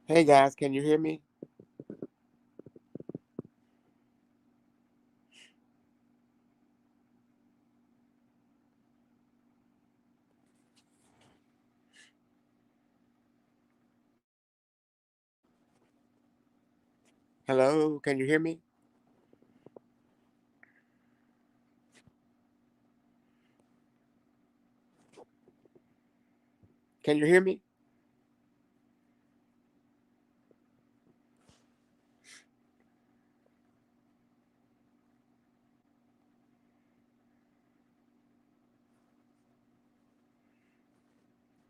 Hey guys, can you hear me? Hello, can you hear me? Can you hear me?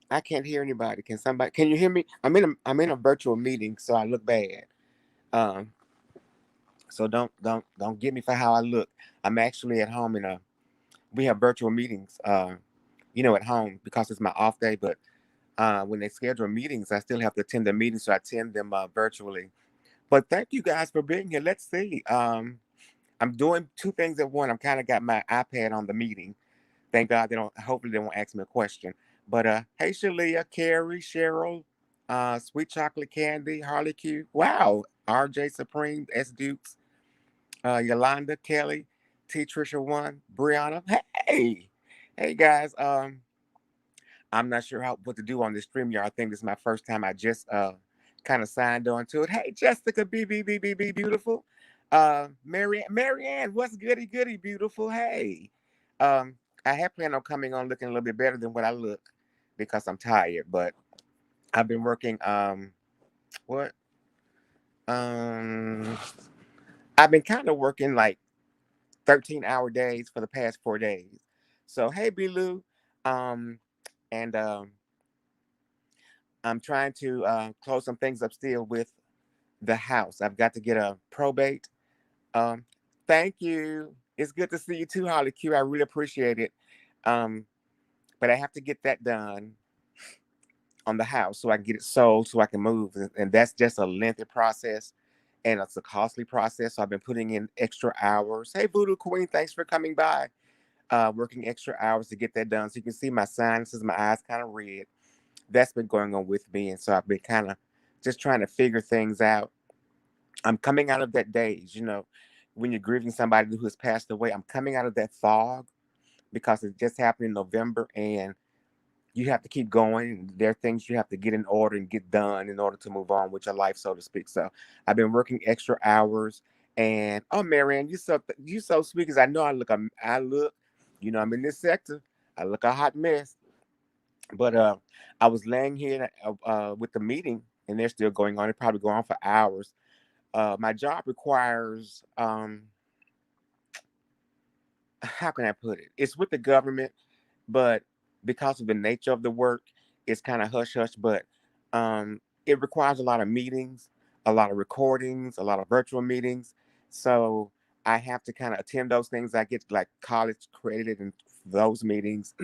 I can't hear anybody. Can somebody? Can you hear me? I'm in a virtual meeting, so I look bad. Um, so don't get me for how I look. I'm actually at home we have virtual meetings. At home because it's my off day. But when they schedule meetings, I still have to attend the meetings, so I attend them virtually. But thank you guys for being here. Let's see. I'm doing two things at one. I'm kind of got my iPad on the meeting. Thank God they don't. Hopefully they won't ask me a question. But hey, Shalia, Carrie, Cheryl, Sweet Chocolate Candy, Harley Q. Wow, R.J. Supreme, S Dukes, Yolanda, Kelly, T Trisha One, Brianna. Hey, hey guys. I'm not sure what to do on this stream yard. I think this is my first time. I just kind of signed on to it. Hey, Jessica, B, beautiful. Marianne, what's goody goody beautiful? Hey, um, I had planned on coming on looking a little bit better than what I look because I'm tired. But I've been working. What? Um, I've been kind of working like 13-hour days for the past 4 days. So hey, B Lou, and I'm trying to close some things up still with the house. I've got to get a probate. Um, Thank you. It's good to see you too, Holly Q. I really appreciate it. Um, but I have to get that done on the house so I can get it sold so I can move. And that's just a lengthy process and it's a costly process. So I've been putting in extra hours. Hey, Voodoo Queen, thanks for coming by. Working extra hours to get that done. So you can see my sinuses, my eyes kind of red. That's been going on with me. And so I've been kind of just trying to figure things out. I'm coming out of that daze, when you're grieving somebody who has passed away. I'm coming out of that fog because it just happened in November and you have to keep going. There are things you have to get in order and get done in order to move on with your life, so to speak. So I've been working extra hours. And oh, Marianne, you so sweet because I know I'm in this sector. I look a hot mess. But I was laying here with the meeting, and they're still going on. It probably go on for hours. My job requires how can I put it? It's with the government, but because of the nature of the work, it's kind of hush hush. But it requires a lot of meetings, a lot of recordings, a lot of virtual meetings. So I have to kind of attend those things. I get like college credit in those meetings,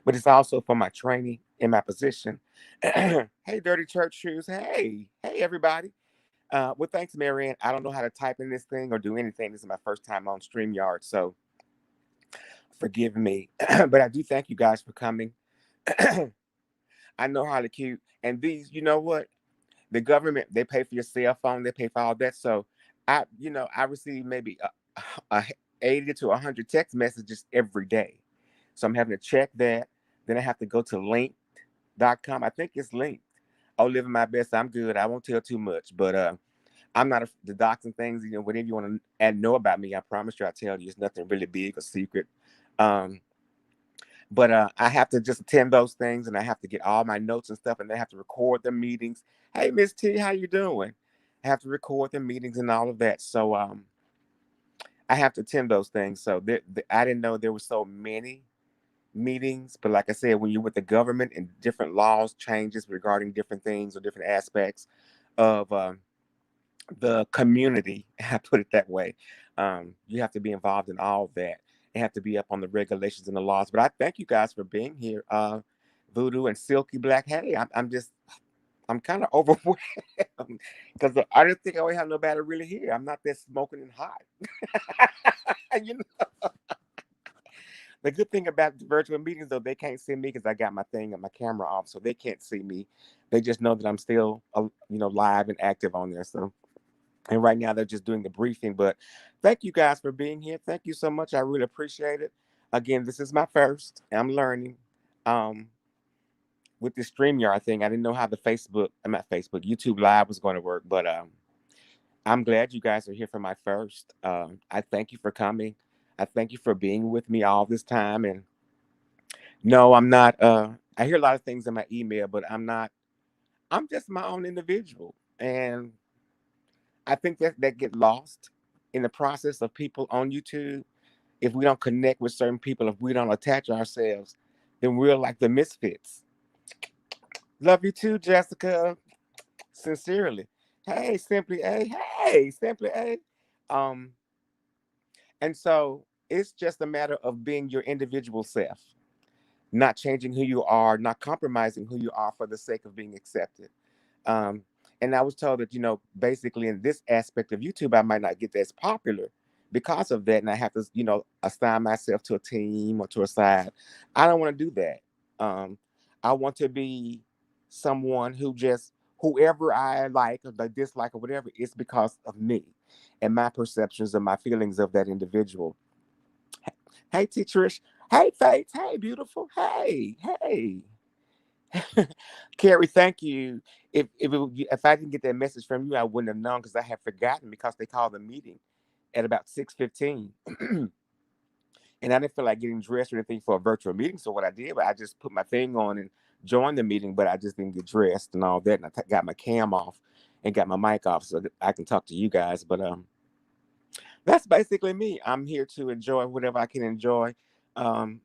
but it's also for my training in my position. Hey, Dirty Church Shoes. Hey, everybody. Well, thanks, Marianne. I don't know how to type in this thing or do anything. This is my first time on StreamYard, so forgive me. But I do thank you guys for coming. I know how to cute. And these, you know what? The government, they pay for your cell phone, they pay for all that. So I receive maybe 80 to 100 text messages every day. So I'm having to check that. Then I have to go to link.com. I think it's linked. Oh, living my best. I'm good. I won't tell too much, but I'm not the docs and things. Whatever you want to and know about me, I promise you, I tell you, it's nothing really big or secret. Um, but I have to just attend those things, and I have to get all my notes and stuff, and they have to record the meetings. Hey, Miss T, how you doing? I have to record the meetings and all of that. So I have to attend those things. So I didn't know there were so many meetings, but like I said, when you're with the government and different laws changes regarding different things or different aspects of the community, I put it that way. You have to be involved in all of that and have to be up on the regulations and the laws. But I thank you guys for being here. Voodoo and Silky Black. Hey, I'm kind of overwhelmed because I didn't think I would have nobody really here. I'm not that smoking and hot. you know? The good thing about the virtual meetings, though, they can't see me because I got my thing and my camera off, so they can't see me. They just know that I'm still, live and active on there. So, and right now they're just doing the briefing. But thank you guys for being here. Thank you so much. I really appreciate it. Again, this is my first. I'm learning. Um, with the StreamYard thing, I didn't know how the I'm not Facebook, YouTube Live was going to work, but I'm glad you guys are here for my first. I thank you for coming. I thank you for being with me all this time. And no, I'm not. I hear a lot of things in my email, but I'm not. I'm just my own individual, and I think that get lost in the process of people on YouTube. If we don't connect with certain people, if we don't attach ourselves, then we're like the misfits. Love you too, Jessica. Sincerely. Hey, Simply A. Hey, Simply A. Um, and so it's just a matter of being your individual self, not changing who you are, not compromising who you are for the sake of being accepted. Um, and I was told that, basically in this aspect of YouTube, I might not get as popular because of that. And I have to, assign myself to a team or to a side. I don't want to do that. I want to be someone who just, whoever I like or dislike or whatever, it's because of me and my perceptions and my feelings of that individual. Hey, T. Trish. Hey, Faith. Hey, beautiful. Hey, hey. Carrie, thank you. If I didn't get that message from you, I wouldn't have known because I had forgotten because they called the meeting at about 6:15, and I didn't feel like getting dressed or anything for a virtual meeting. So what I did, I just put my thing on and joined the meeting, but I just didn't get dressed and all that, and I got my cam off and got my mic off so that I can talk to you guys. But that's basically me. I'm here to enjoy whatever I can enjoy. Um,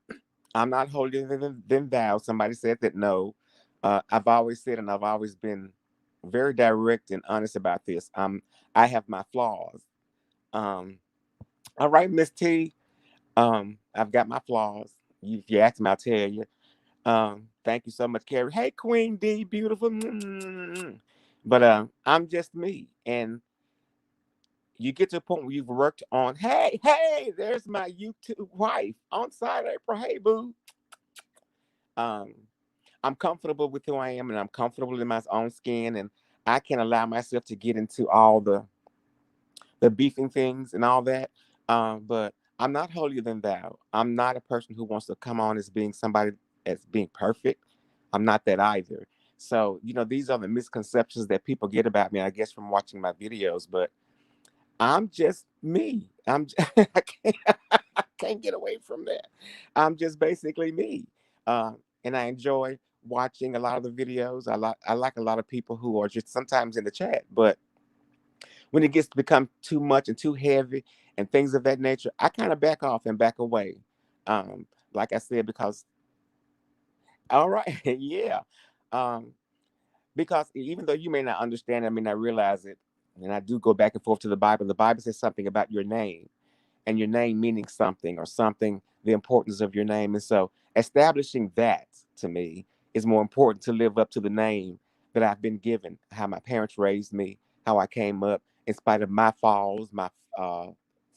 I'm not holier than thou. Somebody said that. No, I've always said, and I've always been very direct and honest about this. I have my flaws. Um, all right, Miss T. I've got my flaws. If you ask me, I'll tell you. Thank you so much, Carrie. Hey, Queen D, beautiful. But I'm just me, and you get to a point where you've worked on. Hey, hey, there's my YouTube wife on side April. Hey, boo. Um, I'm comfortable with who I am, and I'm comfortable in my own skin, and I can allow myself to get into all the beefing things and all that. But I'm not holier than thou. I'm not a person who wants to come on as being somebody as being perfect. I'm not that either. So, these are the misconceptions that people get about me, I guess, from watching my videos. But I'm just me. I can't, I can't get away from that. I'm just basically me. And I enjoy watching a lot of the videos. I like a lot of people who are just sometimes in the chat, but when it gets to become too much and too heavy and things of that nature, I kind of back off and back away. Like I said, because all right, yeah. Um, because even though you may not understand, I may not realize it, and I do go back and forth to the Bible. The Bible says something about your name and your name meaning something or something, the importance of your name. And so establishing that to me is more important to live up to the name that I've been given, how my parents raised me, how I came up, in spite of my falls, my uh,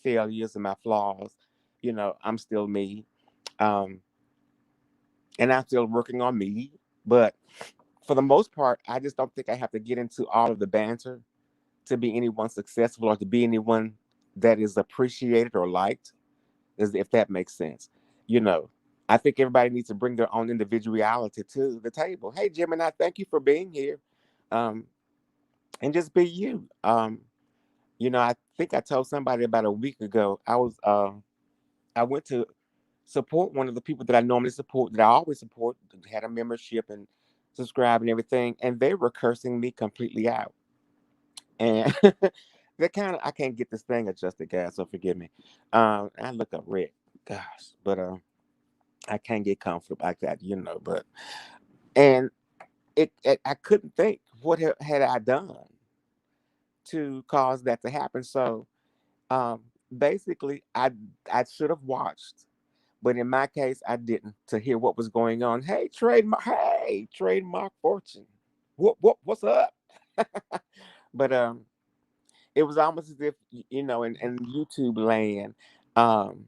failures, and my flaws. I'm still me. Um, and I'm still working on me. But for the most part, I just don't think I have to get into all of the banter to be anyone successful or to be anyone that is appreciated or liked, if that makes sense. You know, I think everybody needs to bring their own individuality to the table. Hey, Gemini, thank you for being here. Um, and just be you. I think I told somebody about a week ago, I went to support one of the people that I normally support, that I always support, had a membership and subscribe and everything, and they were cursing me completely out. And that kind of, I can't get this thing adjusted, guys, so forgive me. I look up red, gosh, but I can't get comfortable like that, but and I couldn't think what had I done to cause that to happen. So um basically I should have watched, but in my case I didn't, to hear what was going on. Hey, trademark fortune. What's up? But it was almost as if in YouTube land, um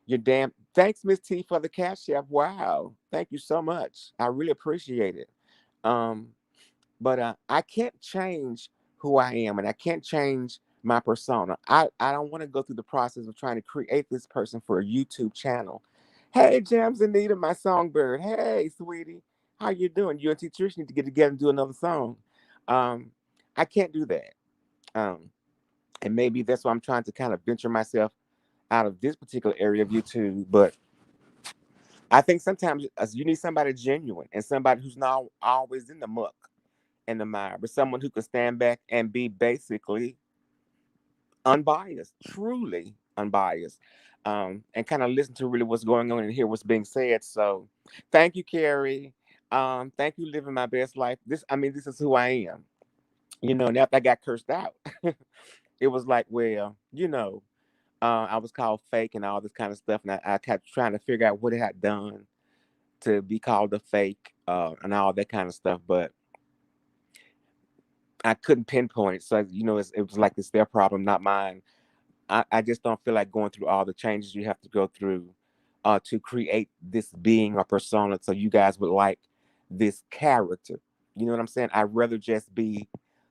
you're damn Thanks, Miss T, for the cash app. Wow. Thank you so much. I really appreciate it. Um, but I can't change who I am and I can't change my persona. I don't want to go through the process of trying to create this person for a YouTube channel. Hey, Jams Anita, my songbird. Hey, sweetie. How you doing? You and T Trish need to get together and do another song. Um, I can't do that. Um, and maybe that's why I'm trying to kind of venture myself out of this particular area of YouTube. But I think sometimes you need somebody genuine and somebody who's not always in the muck and the mire, but someone who can stand back and be basically unbiased, truly unbiased, and kind of listen to really what's going on and hear what's being said. So, thank you, Carrie. Thank you, living my best life. This is who I am. And after I got cursed out, it was like, well, I was called fake and all this kind of stuff, and I kept trying to figure out what it had done to be called a fake, and all that kind of stuff, but I couldn't pinpoint it. So, it was like it's their problem, not mine. I just don't feel like going through all the changes you have to go through to create this being or persona so you guys would like this character. You know what I'm saying? I'd rather just be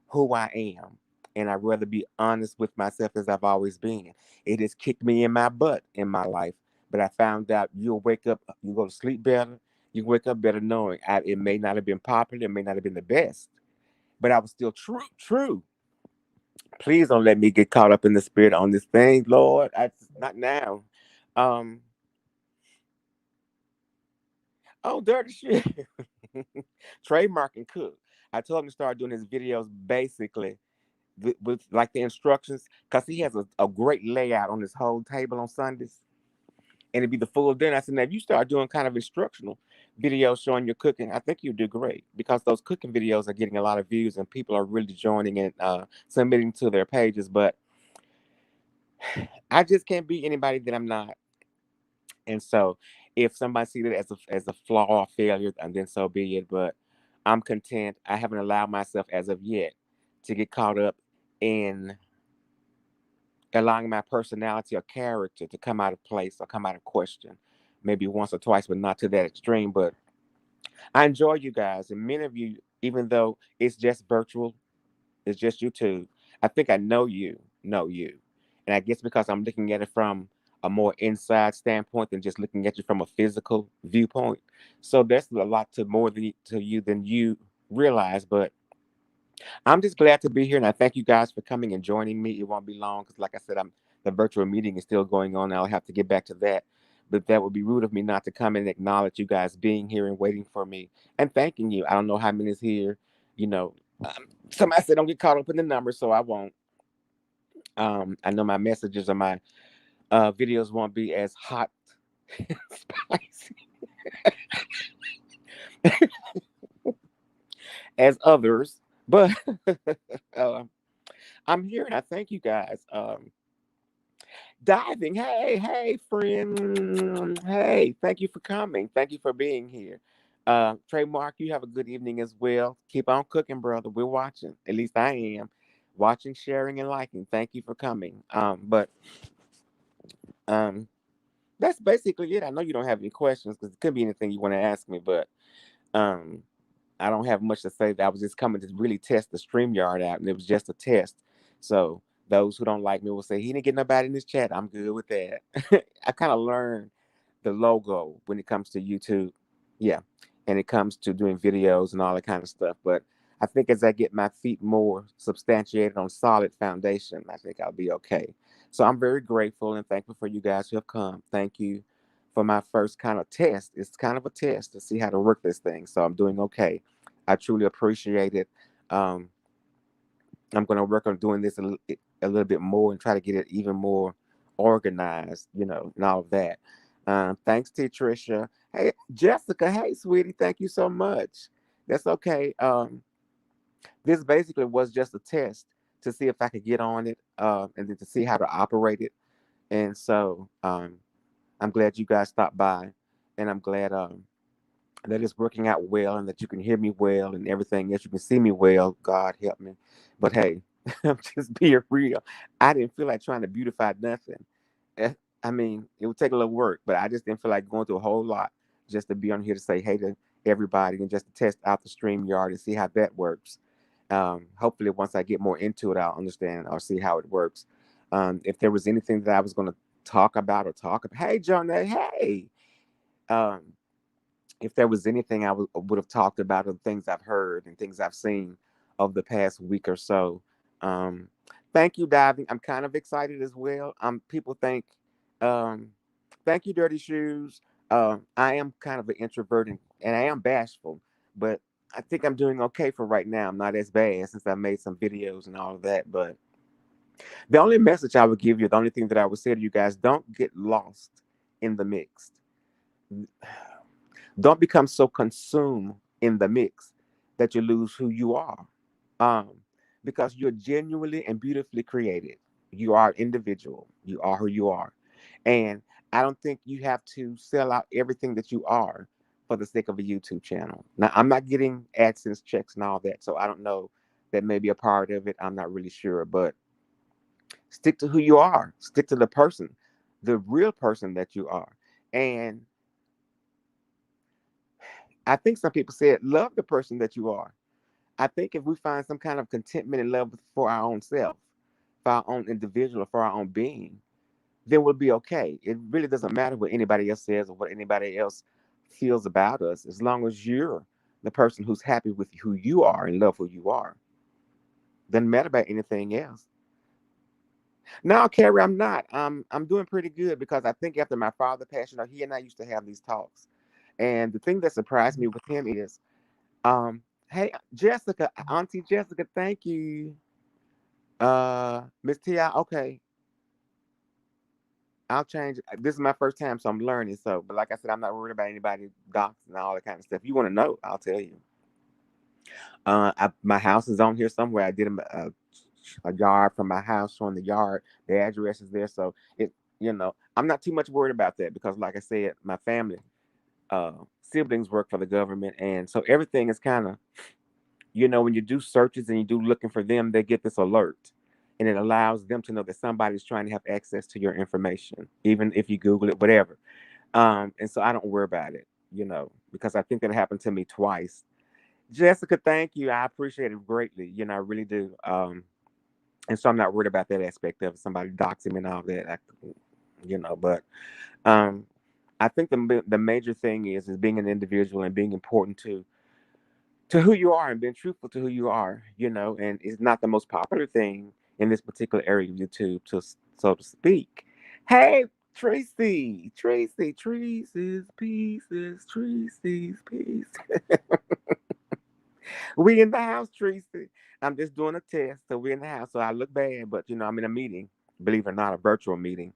who I am. And I'd rather be honest with myself as I've always been. It has kicked me in my butt in my life. But I found out you'll wake up, you go to sleep better, you wake up better knowing it may not have been popular, it may not have been the best, but I was still true. Please don't let me get caught up in the spirit on this thing, Lord. Not now. Um, oh, dirty shit. Trademark and Cook. I told him to start doing his videos basically with like the instructions, because he has a great layout on his whole table on Sundays. And it'd be the full dinner. I said, now if you start doing kind of instructional videos showing your cooking, I think you do great, because those cooking videos are getting a lot of views and people are really joining and submitting to their pages. But I just can't be anybody that I'm not. And so if somebody sees it as a flaw or failure, and then so be it. But I'm content. I haven't allowed myself as of yet to get caught up in allowing my personality or character to come out of place or come out of question. Maybe once or twice, but not to that extreme. But I enjoy you guys. And many of you, even though it's just virtual, it's just YouTube. I think I know you. And I guess because I'm looking at it from a more inside standpoint than just looking at you from a physical viewpoint. So there's a lot to you than you realize. But I'm just glad to be here, and I thank you guys for coming and joining me. It won't be long because, like I said, the virtual meeting is still going on. I'll have to get back to that. But that would be rude of me not to come and acknowledge you guys being here and waiting for me and thanking you. I don't know how many is here. You know, somebody said don't get caught up in the numbers, so I won't. I know my messages or my videos won't be as hot, spicy as others, but uh, I'm here and I thank you guys. Diving, hey, friend, hey, thank you for coming. Thank you for being here. Trademark, you have a good evening as well. Keep on cooking, brother. We're watching. At least I am watching, sharing, and liking. Thank you for coming. But um, that's basically it. I know you don't have any questions because it could be anything you want to ask me, but um, I don't have much to say. I was just coming to really test the StreamYard out, and it was just a test. So those who don't like me will say he didn't get nobody in this chat. I'm good with that. I kind of learned the logo when it comes to YouTube, yeah, and it comes to doing videos and all that kind of stuff. But I think as I get my feet more substantiated on solid foundation, I think I'll be okay. So I'm very grateful and thankful for you guys who have come. Thank you for my first kind of test. It's kind of a test to see how to work this thing. So I'm doing okay. I truly appreciate it. Um, I'm going to work on doing this a little bit more and try to get it even more organized, and all of that. Thanks to Tricia. Hey, Jessica. Hey, sweetie. Thank you so much. That's okay. This basically was just a test to see if I could get on it, and then to see how to operate it. And so I'm glad you guys stopped by, and I'm glad that it's working out well and that you can hear me well and everything else. You can see me well. God help me. But hey, I'm just being real. I didn't feel like trying to beautify nothing. I mean, it would take a little work, but I just didn't feel like going through a whole lot just to be on here to say hey to everybody and just to test out the StreamYard and see how that works. Hopefully, once I get more into it, I'll understand or see how it works. If there was anything that I was going to talk about, hey, John, hey, um, if there was anything I would have talked about of things I've heard and things I've seen of the past week or so. Um, Thank you, Diving. I'm kind of excited as well. People think, um, thank you, Dirty Shoes. I am kind of an introvert and I am bashful, but I think I'm doing okay for right now. I'm not as bad since I made some videos and all of that. But the only message I would give you, the only thing that I would say to you guys, don't get lost in the mix. Don't become so consumed in the mix that you lose who you are. Um, because you're genuinely and beautifully created. You are individual. You are who you are. And I don't think you have to sell out everything that you are for the sake of a YouTube channel. Now, I'm not getting AdSense checks and all that, so I don't know. That may be a part of it. I'm not really sure, but stick to who you are. Stick to the person, the real person that you are. And I think some people said, love the person that you are. I think if we find some kind of contentment and love for our own self, for our own individual, for our own being, then we'll be okay. It really doesn't matter what anybody else says or what anybody else feels about us, as long as you're the person who's happy with who you are and love who you are. Doesn't matter about anything else. No, Carrie, I'm not. I'm doing pretty good because I think after my father passed, he and I used to have these talks. And the thing that surprised me with him is, hey, Jessica, Auntie Jessica, thank you. Miss Ti, okay, I'll change it. This is my first time, so I'm learning. So, but like I said, I'm not worried about anybody docs and all that kind of stuff. If you want to know, I'll tell you. My house is on here somewhere. I did a yard from my house showing the yard. The address is there, so I'm not too much worried about that because, like I said, my family, siblings work for the government, and so everything is kind of, when you do searches and you do looking for them, they get this alert. And it allows them to know that somebody's trying to have access to your information, even if you Google it, whatever. And so I don't worry about it, because I think that happened to me twice. Jessica, thank you. I appreciate it greatly. I really do. And so I'm not worried about that aspect of somebody doxing me and all that. But um, I think the major thing is being an individual and being important to who you are and being truthful to who you are, and it's not the most popular thing in this particular area of YouTube, so to speak. Hey, Tracy's pieces, Tracy's pieces. We in the house, Tracy. I'm just doing a test, so we're in the house. So I look bad, but I'm in a meeting, believe it or not, a virtual meeting.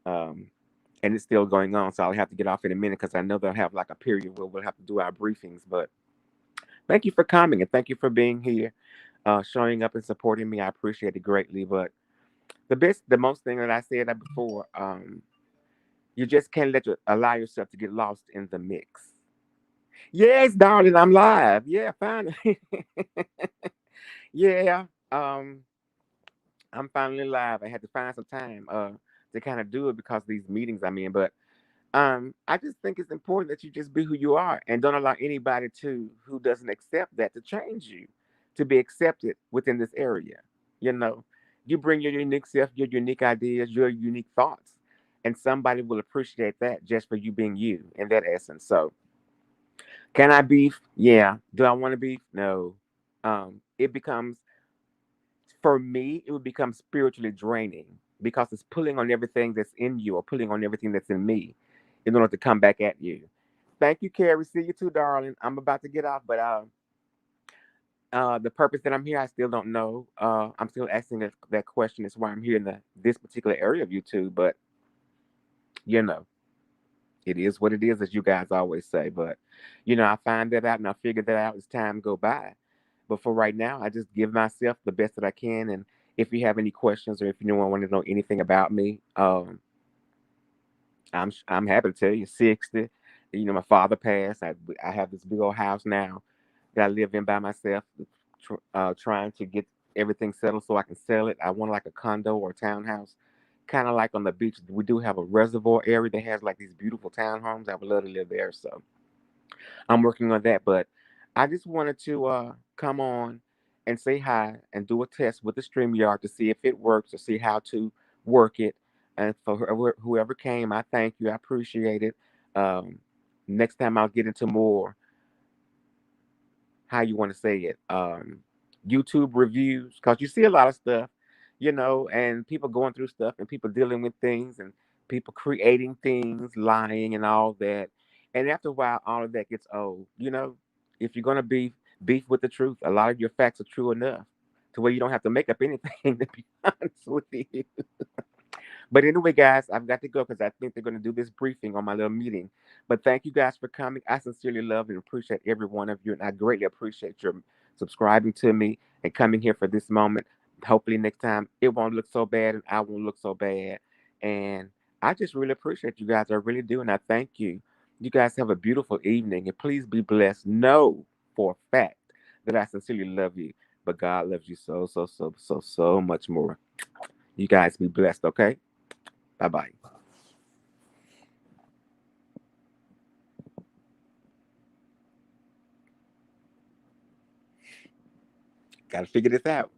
Um, and it's still going on, so I'll have to get off in a minute because I know they'll have like a period where we'll have to do our briefings, but thank you for coming and thank you for being here, showing up and supporting me. I appreciate it greatly. But the most thing that I said that before, you just can't allow yourself to get lost in the mix. Yes, darling, I'm live. Yeah, finally. Yeah, I'm finally live. I had to find some time to kind of do it because of these meetings I'm in. But I just think it's important that you just be who you are and don't allow anybody who doesn't accept that to change you, to be accepted within this area. You know, you bring your unique self, your unique ideas, your unique thoughts, and somebody will appreciate that just for you being you in that essence. So, can I beef? Yeah. Do I want to beef? No. It becomes for me, it would become spiritually draining because it's pulling on everything that's in you or pulling on everything that's in me in order to come back at you. Thank you, Carrie. See you too, darling. I'm about to get off, but the purpose that I'm here, I still don't know. I'm still asking that question. Is why I'm here in this particular area of YouTube. But you know, it is what it is, as you guys always say. But I find that out and I figure that out as time go by. But for right now, I just give myself the best that I can. And if you have any questions or if you want to know anything about me, I'm happy to tell you. 60. My father passed. I have this big old house now that I live in by myself, trying to get everything settled so I can sell it. I want like a condo or a townhouse, kind of like on the beach. We do have a reservoir area that has like these beautiful townhomes. I would love to live there. So I'm working on that. But I just wanted to come on and say hi and do a test with the StreamYard to see if it works, to see how to work it. And for whoever came, I thank you. I appreciate it. Um, Next time I'll get into more, how you want to say it, YouTube reviews, because you see a lot of stuff, and people going through stuff and people dealing with things and people creating things, lying and all that. And after a while, all of that gets old. If you're gonna beef with the truth, a lot of your facts are true enough to where you don't have to make up anything. To be honest with you. But anyway, guys, I've got to go because I think they're going to do this briefing on my little meeting. But thank you guys for coming. I sincerely love and appreciate every one of you. And I greatly appreciate your subscribing to me and coming here for this moment. Hopefully, next time it won't look so bad and I won't look so bad. And I just really appreciate you guys. I really do. And I thank you. You guys have a beautiful evening and please be blessed. Know for a fact that I sincerely love you, but God loves you so, so, so, so, so much more. You guys be blessed, okay? Bye bye. Got to figure this out.